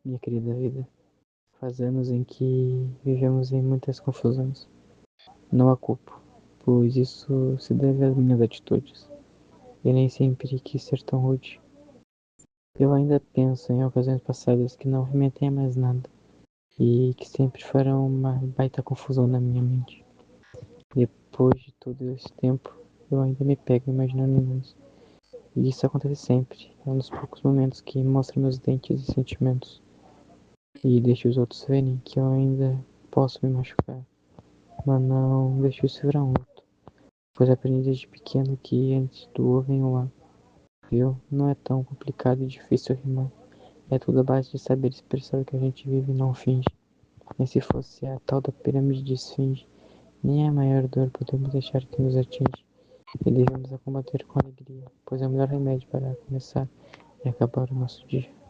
minha querida vida. Faz anos em que vivemos em muitas confusões. Não a culpo, pois isso se deve às minhas atitudes. E nem sempre quis ser tão rude. Eu ainda penso em ocasiões passadas que não remetem a mais nada e que sempre farão uma baita confusão na minha mente. Depois de todo esse tempo, eu ainda me pego imaginando isso. E isso acontece sempre. É um dos poucos momentos que mostro meus dentes e sentimentos. E deixo os outros verem que eu ainda posso me machucar. Mas não deixo isso virar um luto. Pois aprendi desde pequeno que antes do O vem o A. Viu? Não é tão complicado e difícil rimar. É tudo a base de saber expressar o que a gente vive e não finge. Nem se fosse a tal da pirâmide de esfinge, nem a maior dor podemos deixar que nos atinge. E devemos a combater com alegria, pois é o melhor remédio para começar e acabar o nosso dia.